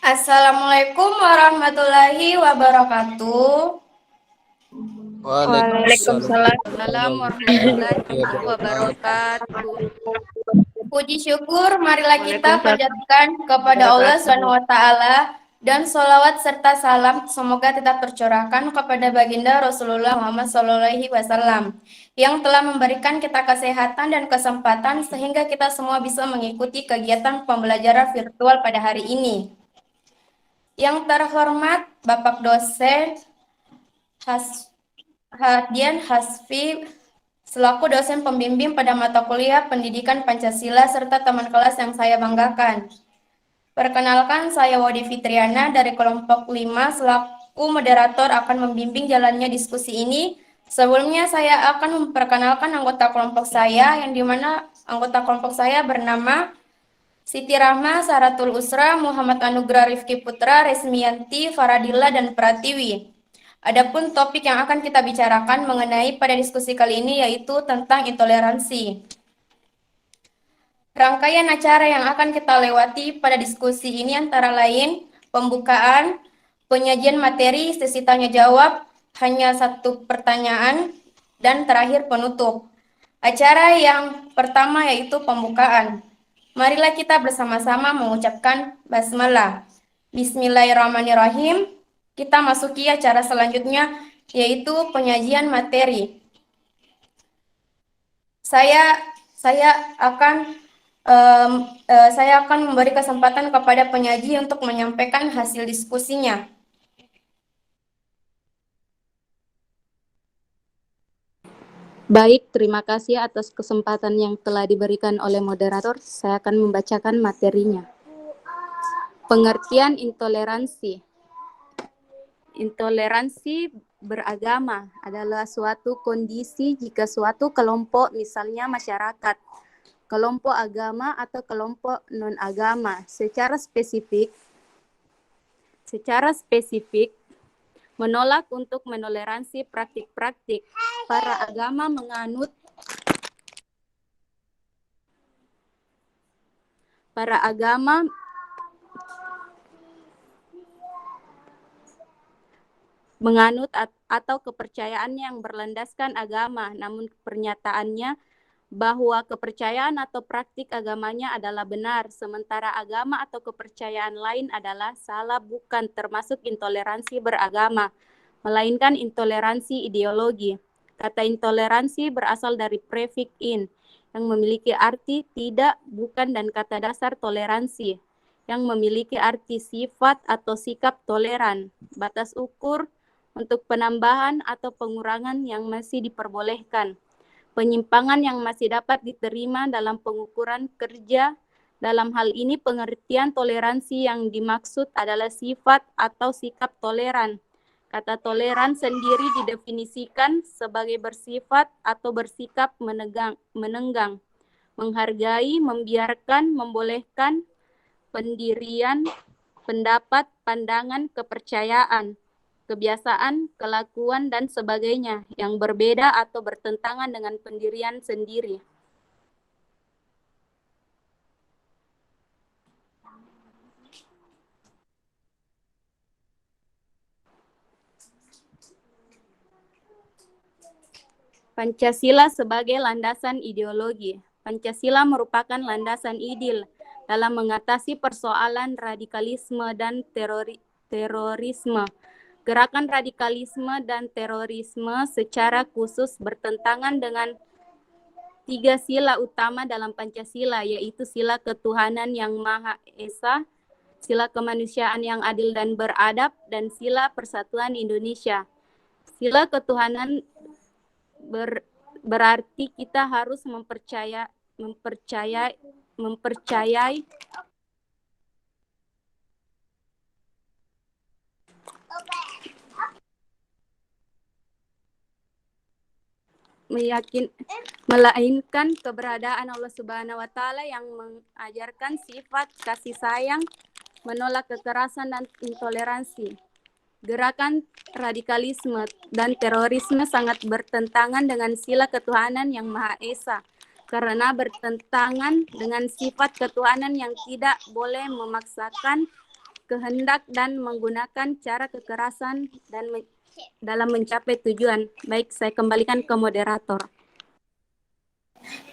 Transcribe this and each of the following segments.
Assalamualaikum warahmatullahi wabarakatuh. Waalaikumsalam Waalaikumsalam warahmatullahi warahmatullahi wabarakatuh. wabarakatuh. Puji syukur marilah kita Waalaikumsalam panjatkan kepada Allah Subhanahu wa taala dan sholawat serta salam semoga tetap tercurahkan kepada baginda Rasulullah Muhammad SAW yang telah memberikan kita kesehatan dan kesempatan sehingga kita semua bisa mengikuti kegiatan pembelajaran virtual pada hari ini. Yang terhormat Bapak dosen Hadian Hasfi selaku dosen pembimbing pada mata kuliah Pendidikan Pancasila serta teman kelas yang saya banggakan. Perkenalkan, saya Wadi Fitriana dari kelompok 5 selaku moderator akan membimbing jalannya diskusi ini. Sebelumnya saya akan memperkenalkan anggota kelompok saya yang dimana anggota kelompok saya bernama Siti Rahma, Saratul Usra, Muhammad Anugrah Rifki Putra, Resmianti, Faradilla, dan Pratiwi. Adapun topik yang akan kita bicarakan mengenai pada diskusi kali ini yaitu tentang intoleransi. Rangkaian acara yang akan kita lewati pada diskusi ini antara lain pembukaan, penyajian materi, sesi tanya jawab, hanya satu pertanyaan, dan terakhir penutup. Acara yang pertama yaitu pembukaan. Marilah kita bersama-sama mengucapkan basmalah. Bismillahirrahmanirrahim. Kita masuki acara selanjutnya yaitu penyajian materi. Saya akan memberi kesempatan kepada penyaji untuk menyampaikan hasil diskusinya. Baik, terima kasih atas kesempatan yang telah diberikan oleh moderator. Saya akan membacakan materinya. Pengertian intoleransi. Intoleransi beragama adalah suatu kondisi jika suatu kelompok, misalnya masyarakat, kelompok agama atau kelompok non-agama, secara spesifik menolak untuk menoleransi praktik-praktik para agama menganut atau kepercayaan yang berlandaskan agama, namun pernyataannya bahwa kepercayaan atau praktik agamanya adalah benar, sementara agama atau kepercayaan lain adalah salah, bukan termasuk intoleransi beragama, melainkan intoleransi ideologi. Kata intoleransi berasal dari prefix in, yang memiliki arti tidak, bukan, dan kata dasar toleransi, yang memiliki arti sifat atau sikap toleran, batas ukur untuk penambahan atau pengurangan yang masih diperbolehkan, penyimpangan yang masih dapat diterima dalam pengukuran kerja. Dalam hal ini pengertian toleransi yang dimaksud adalah sifat atau sikap toleran. Kata toleran sendiri didefinisikan sebagai bersifat atau bersikap menenggang, menghargai, membiarkan, membolehkan pendirian, pendapat, pandangan, kepercayaan, kebiasaan, kelakuan, dan sebagainya yang berbeda atau bertentangan dengan pendirian sendiri. Pancasila sebagai landasan ideologi. Pancasila merupakan landasan ideal dalam mengatasi persoalan radikalisme dan terorisme. Gerakan radikalisme dan terorisme secara khusus bertentangan dengan 3 sila utama dalam Pancasila, yaitu sila ketuhanan yang Maha Esa, sila kemanusiaan yang adil dan beradab, dan sila persatuan Indonesia. Sila ketuhanan berarti kita harus mempercayai melainkan keberadaan Allah Subhanahu wa taala yang mengajarkan sifat kasih sayang, menolak kekerasan dan intoleransi. Gerakan radikalisme dan terorisme sangat bertentangan dengan sila ketuhanan yang Maha Esa, karena bertentangan dengan sifat ketuhanan yang tidak boleh memaksakan kehendak dan menggunakan cara kekerasan dalam mencapai tujuan. Baik, saya kembalikan ke moderator.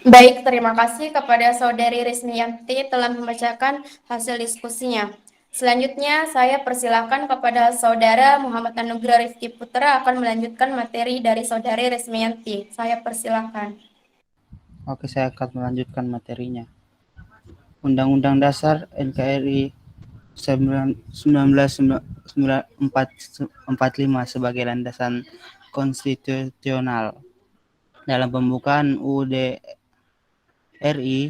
Baik, terima kasih kepada Saudari Rismiyanti telah membacakan hasil diskusinya. Selanjutnya, saya persilakan kepada Saudara Muhammad Anugrah Rifki Putra akan melanjutkan materi dari Saudari Rismiyanti. Saya persilakan. Oke, saya akan melanjutkan materinya. Undang-Undang Dasar NKRI 1945 sebagai landasan konstitusional. Dalam pembukaan UUD RI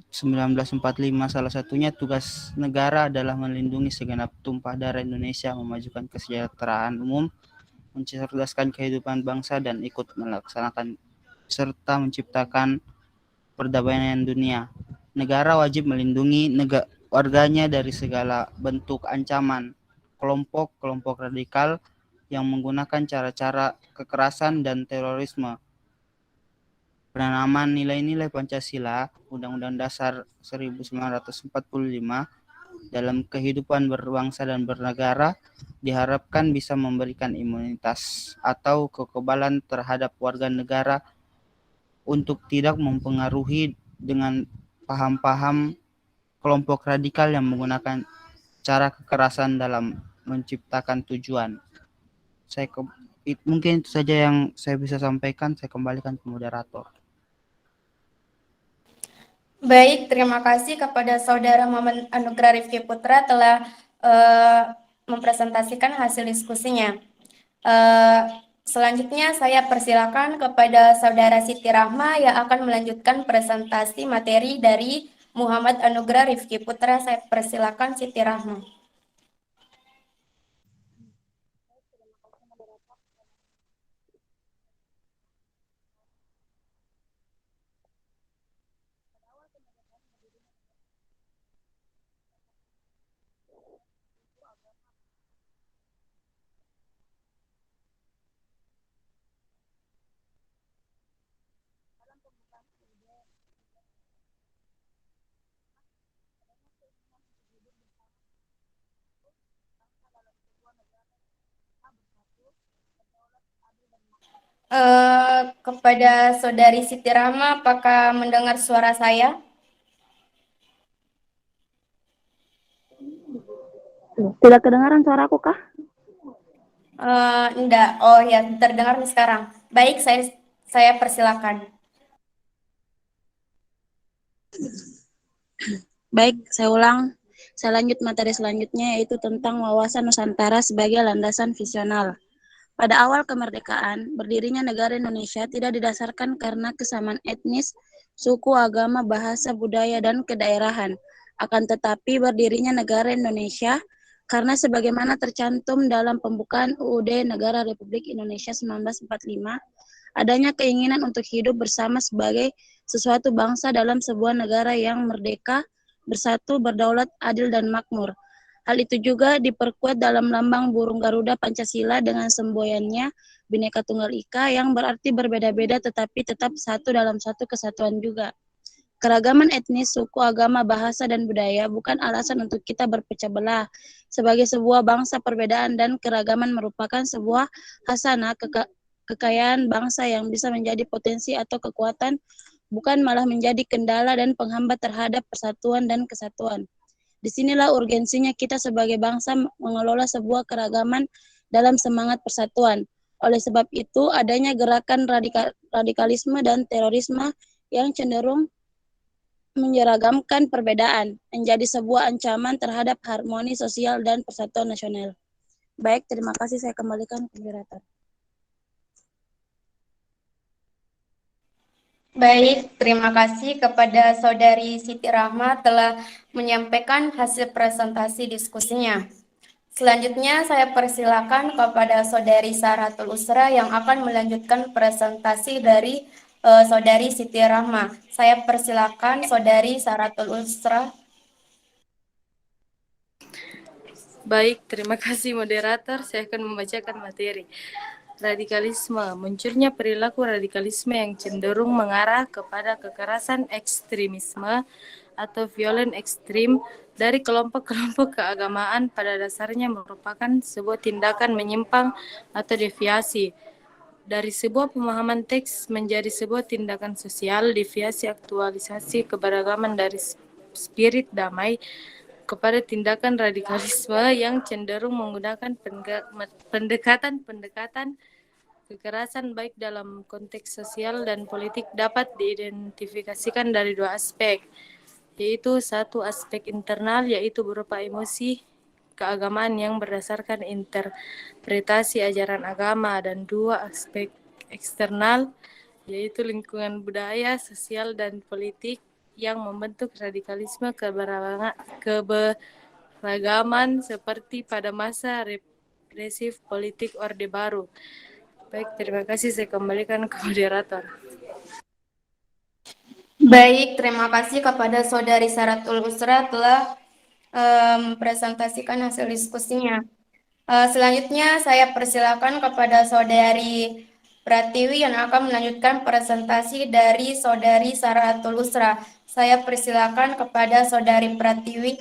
1945, salah satunya tugas negara adalah melindungi segenap tumpah darah Indonesia, memajukan kesejahteraan umum, mencerdaskan kehidupan bangsa, dan ikut melaksanakan serta menciptakan perdamaian dunia. Negara wajib melindungi warganya dari segala bentuk ancaman kelompok-kelompok radikal yang menggunakan cara-cara kekerasan dan terorisme. Penanaman nilai-nilai Pancasila, Undang-Undang Dasar 1945 dalam kehidupan berbangsa dan bernegara diharapkan bisa memberikan imunitas atau kekebalan terhadap warga negara untuk tidak mempengaruhi dengan paham-paham kelompok radikal yang menggunakan cara kekerasan dalam menciptakan tujuan. Mungkin itu saja yang saya bisa sampaikan. Saya kembalikan ke moderator. Baik, terima kasih kepada Saudara Muhammad Anugrah Rifki Putra telah mempresentasikan hasil diskusinya. Selanjutnya saya persilakan kepada Saudara Siti Rahma yang akan melanjutkan presentasi materi dari Muhammad Anugrah Rifki Putra. Saya persilakan Siti Rahma. Kepada Saudari Siti Rahma, apakah mendengar suara saya? Tidak kedengaran suaraku kah? Enggak. Oh ya, terdengar nih sekarang. Baik, saya persilakan. Baik, saya ulang. Saya lanjut materi selanjutnya, yaitu tentang wawasan Nusantara sebagai landasan visional. Pada awal kemerdekaan, berdirinya negara Indonesia tidak didasarkan karena kesamaan etnis, suku, agama, bahasa, budaya, dan kedaerahan. Akan tetapi berdirinya negara Indonesia karena sebagaimana tercantum dalam pembukaan UUD Negara Republik Indonesia 1945, adanya keinginan untuk hidup bersama sebagai sesuatu bangsa dalam sebuah negara yang merdeka, bersatu, berdaulat, adil, dan makmur. Hal itu juga diperkuat dalam lambang burung Garuda Pancasila dengan semboyannya Bhinneka Tunggal Ika yang berarti berbeda-beda tetapi tetap satu dalam satu kesatuan juga. Keragaman etnis, suku, agama, bahasa, dan budaya bukan alasan untuk kita berpecah belah. Sebagai sebuah bangsa, perbedaan dan keragaman merupakan sebuah hasanah kekayaan bangsa yang bisa menjadi potensi atau kekuatan, bukan malah menjadi kendala dan penghambat terhadap persatuan dan kesatuan. Disinilah urgensinya kita sebagai bangsa mengelola sebuah keragaman dalam semangat persatuan. Oleh sebab itu, adanya gerakan radikalisme dan terorisme yang cenderung menyeragamkan perbedaan, menjadi sebuah ancaman terhadap harmoni sosial dan persatuan nasional. Baik, terima kasih. Saya kembalikan ke moderator. Baik, terima kasih kepada Saudari Siti Rahma telah menyampaikan hasil presentasi diskusinya. Selanjutnya saya persilakan kepada Saudari Saratul Usra yang akan melanjutkan presentasi dari Saudari Siti Rahma. Saya persilakan Saudari Saratul Usra. Baik, terima kasih moderator. Saya akan membacakan materi. Radikalisme, munculnya perilaku radikalisme yang cenderung mengarah kepada kekerasan, ekstremisme, atau violent ekstrim dari kelompok-kelompok keagamaan pada dasarnya merupakan sebuah tindakan menyimpang atau deviasi dari sebuah pemahaman teks menjadi sebuah tindakan sosial, deviasi aktualisasi keberagaman dari spirit damai kepada tindakan radikalisme yang cenderung menggunakan pendekatan-pendekatan kekerasan baik dalam konteks sosial dan politik dapat diidentifikasikan dari dua aspek, yaitu satu aspek internal yaitu berupa emosi keagamaan yang berdasarkan interpretasi ajaran agama, dan dua aspek eksternal yaitu lingkungan budaya, sosial, dan politik yang membentuk radikalisme keberagaman seperti pada masa represif politik Orde Baru. Baik, terima kasih. Saya kembalikan ke moderator. Baik, terima kasih kepada Saudari Saratul Usra telah mempresentasikan hasil diskusinya. Selanjutnya saya persilakan kepada Saudari Pratiwi yang akan melanjutkan presentasi dari Saudari Saratul Usra. Saya persilakan kepada Saudari Pratiwi.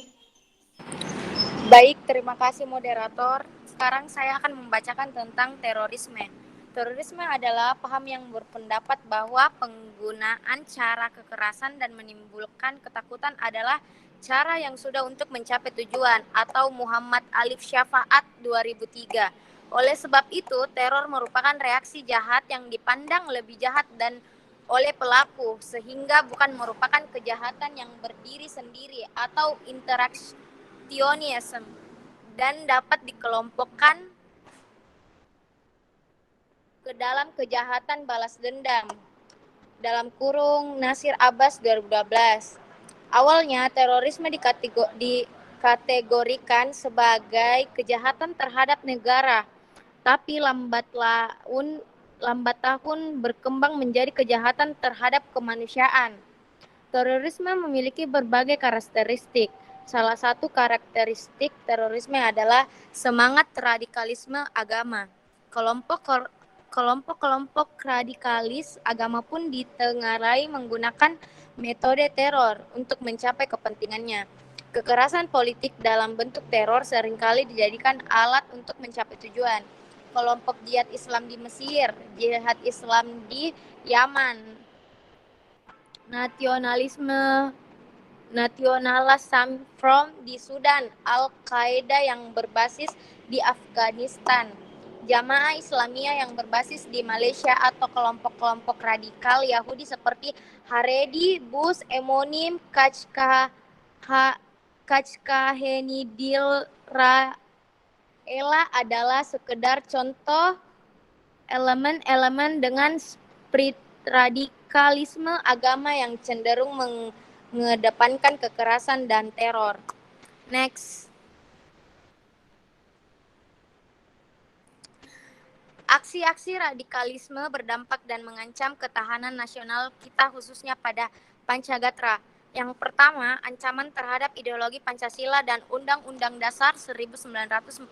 Baik, terima kasih moderator. Sekarang saya akan membacakan tentang terorisme. Terorisme adalah paham yang berpendapat bahwa penggunaan cara kekerasan dan menimbulkan ketakutan adalah cara yang sudah untuk mencapai tujuan, atau Muhammad Alif Syafaat 2003. Oleh sebab itu, teror merupakan reaksi jahat yang dipandang lebih jahat dan oleh pelaku, sehingga bukan merupakan kejahatan yang berdiri sendiri atau interaksionisme, dan dapat dikelompokkan ke dalam kejahatan balas dendam. Dalam kurung Nasir Abbas 2012. Awalnya terorisme dikategorikan sebagai kejahatan terhadap negara, tapi lambat tahun berkembang menjadi kejahatan terhadap kemanusiaan. Terorisme memiliki berbagai karakteristik. Salah satu karakteristik terorisme adalah semangat radikalisme agama. Kelompok-kelompok radikalis agama pun ditengarai menggunakan metode teror untuk mencapai kepentingannya. Kekerasan politik dalam bentuk teror seringkali dijadikan alat untuk mencapai tujuan. Kelompok jihad Islam di Mesir, jihad Islam di Yaman, nasionalisme Front di Sudan, Al-Qaeda yang berbasis di Afghanistan, Jamaah Islamiyah yang berbasis di Malaysia, atau kelompok-kelompok radikal Yahudi seperti Haredi, Bus, Emonim, Kachkahenidil Raela adalah sekedar contoh elemen-elemen dengan spirit radikalisme agama yang cenderung mengedepankan kekerasan dan teror. Next. Aksi-aksi radikalisme berdampak dan mengancam ketahanan nasional kita, khususnya pada Pancagatra. Yang pertama, ancaman terhadap ideologi Pancasila dan Undang-Undang Dasar 1945.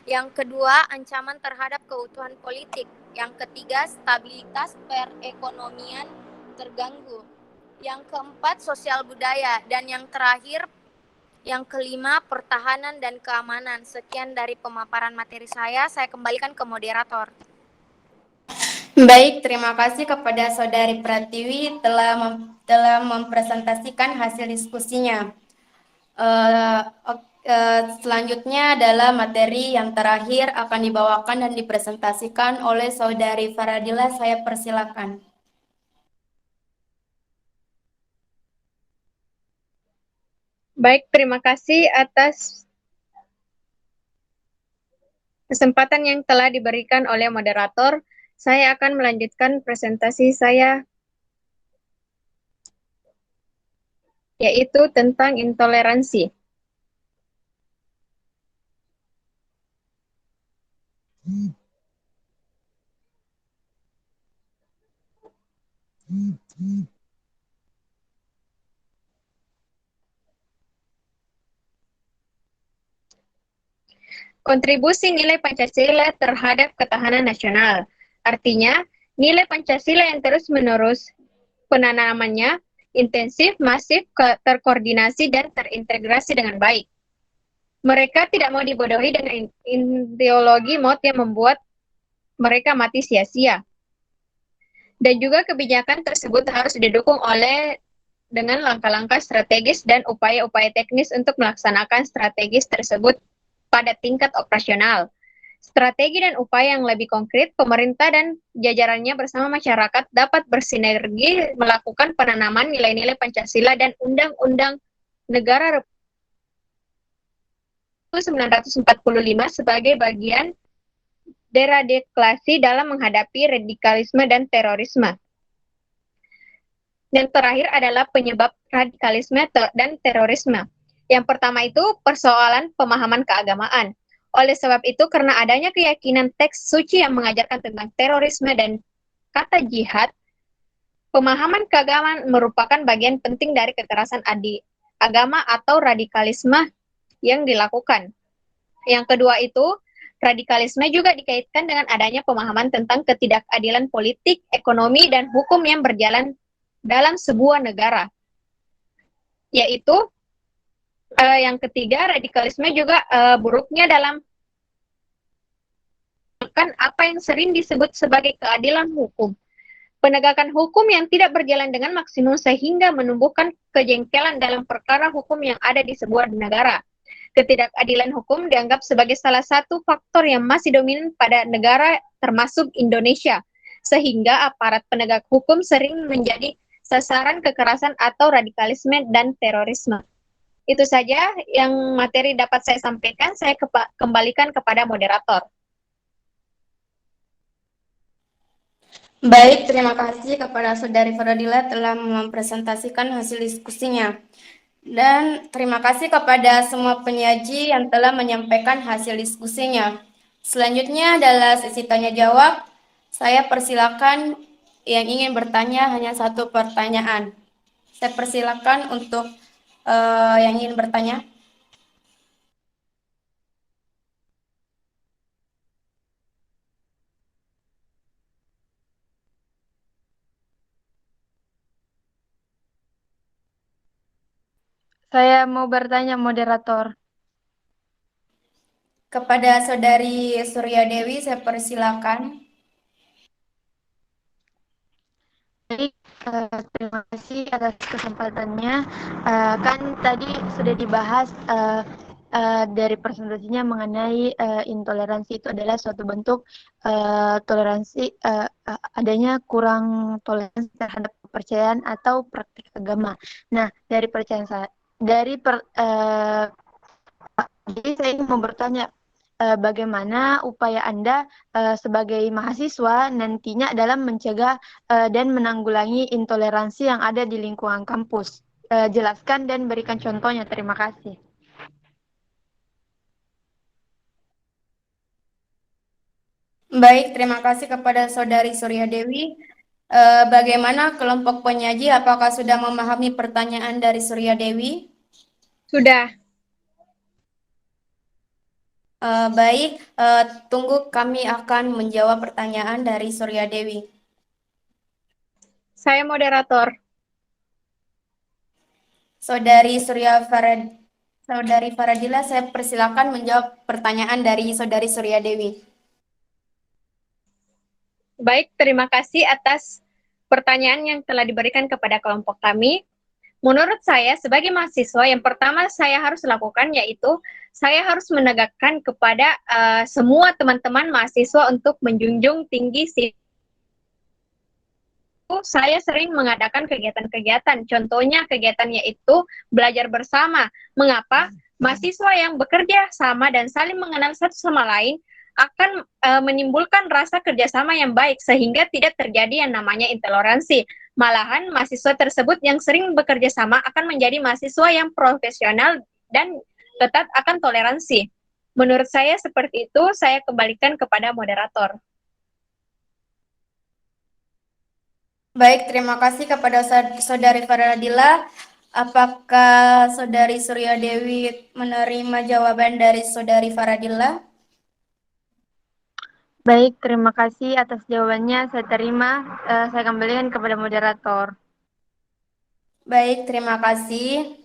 Yang kedua, ancaman terhadap keutuhan politik. Yang ketiga, stabilitas perekonomian terganggu. Yang keempat, sosial budaya. Dan yang terakhir, yang kelima, pertahanan dan keamanan. Sekian dari pemaparan materi saya kembalikan ke moderator. Baik, terima kasih kepada Saudari Pratiwi telah mempresentasikan hasil diskusinya. Selanjutnya adalah materi yang terakhir akan dibawakan dan dipresentasikan oleh Saudari Faradila. Saya persilakan. Baik, terima kasih atas kesempatan yang telah diberikan oleh moderator. Saya akan melanjutkan presentasi saya, yaitu tentang intoleransi. Kontribusi nilai Pancasila terhadap ketahanan nasional. Artinya, nilai Pancasila yang terus-menerus penanamannya intensif, masif, terkoordinasi, dan terintegrasi dengan baik. Mereka tidak mau dibodohi dengan ideologi MOT yang membuat mereka mati sia-sia. Dan juga kebijakan tersebut harus didukung oleh dengan langkah-langkah strategis dan upaya-upaya teknis untuk melaksanakan strategis tersebut pada tingkat operasional. Strategi dan upaya yang lebih konkret, pemerintah dan jajarannya bersama masyarakat dapat bersinergi melakukan penanaman nilai-nilai Pancasila dan Undang-Undang Negara Republik 1945 sebagai bagian deradikalisasi dalam menghadapi radikalisme dan terorisme. Yang terakhir adalah penyebab radikalisme dan terorisme. Yang pertama itu persoalan pemahaman keagamaan. Oleh sebab itu, karena adanya keyakinan teks suci yang mengajarkan tentang terorisme dan kata jihad, pemahaman keagamaan merupakan bagian penting dari kekerasan agama atau radikalisme yang dilakukan. Yang kedua itu, radikalisme juga dikaitkan dengan adanya pemahaman tentang ketidakadilan politik, ekonomi, dan hukum yang berjalan dalam sebuah negara. Yaitu yang ketiga, radikalisme juga buruknya dalam apa yang sering disebut sebagai keadilan hukum. Penegakan hukum yang tidak berjalan dengan maksimum sehingga menumbuhkan kejengkelan dalam perkara hukum yang ada di sebuah negara. Ketidakadilan hukum dianggap sebagai salah satu faktor yang masih dominan pada negara termasuk Indonesia, sehingga aparat penegak hukum sering menjadi sasaran kekerasan atau radikalisme dan terorisme. Itu saja yang materi dapat saya sampaikan, saya kembalikan kepada moderator. Baik, terima kasih kepada Saudari Fadila telah mempresentasikan hasil diskusinya. Dan terima kasih kepada semua penyaji yang telah menyampaikan hasil diskusinya. Selanjutnya adalah sesi tanya jawab. Saya persilakan yang ingin bertanya hanya satu pertanyaan. Saya persilakan untuk yang ingin bertanya. Saya mau bertanya, moderator. Kepada Saudari Surya Dewi, saya persilakan. Baik, terima kasih atas kesempatannya. Kan tadi sudah dibahas dari presentasinya mengenai intoleransi itu adalah suatu bentuk toleransi adanya kurang toleransi terhadap kepercayaan atau praktik agama. Nah, dari jadi saya ingin mau bertanya, bagaimana upaya Anda sebagai mahasiswa nantinya dalam mencegah dan menanggulangi intoleransi yang ada di lingkungan kampus? Jelaskan dan berikan contohnya. Terima kasih. Baik, terima kasih kepada Saudari Surya Dewi. Bagaimana kelompok penyaji? Apakah sudah memahami pertanyaan dari Surya Dewi? Sudah. Baik, tunggu kami akan menjawab pertanyaan dari Surya Dewi. Saya moderator. Saudari Faradila, saya persilakan menjawab pertanyaan dari Saudari Surya Dewi. Baik, terima kasih atas pertanyaan yang telah diberikan kepada kelompok kami. Menurut saya, sebagai mahasiswa, yang pertama saya harus lakukan yaitu saya harus menegakkan kepada semua teman-teman mahasiswa untuk menjunjung tinggi saya sering mengadakan kegiatan-kegiatan. Contohnya kegiatan yaitu belajar bersama. Mengapa? Mahasiswa yang bekerja sama dan saling mengenal satu sama lain akan menimbulkan rasa kerjasama yang baik sehingga tidak terjadi yang namanya intoleransi. Malahan mahasiswa tersebut yang sering bekerja sama akan menjadi mahasiswa yang profesional dan tetap akan toleransi. Menurut saya seperti itu, saya kembalikan kepada moderator. Baik, terima kasih kepada Saudari Faradila. Apakah Saudari Surya Dewi menerima jawaban dari Saudari Faradila? Baik, terima kasih atas jawabannya. Saya terima. Saya kembalikan kepada moderator. Baik, terima kasih.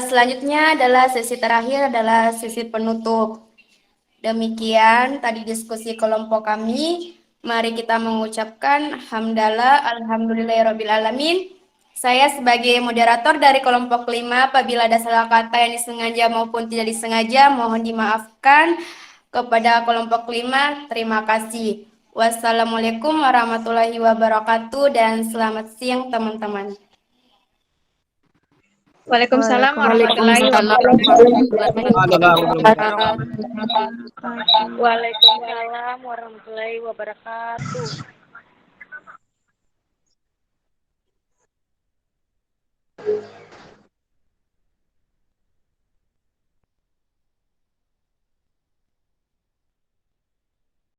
Selanjutnya adalah sesi terakhir adalah sesi penutup. Demikian tadi diskusi kelompok kami. Mari kita mengucapkan hamdalah alhamdulillahirrabbilalamin. Saya sebagai moderator dari kelompok 5, apabila ada salah kata yang disengaja maupun tidak disengaja, mohon dimaafkan. Kepada kelompok 5, terima kasih. Wassalamualaikum warahmatullahi wabarakatuh dan selamat siang teman-teman. Waalaikumsalam warahmatullahi wabarakatuh. Waalaikumsalam warahmatullahi wabarakatuh.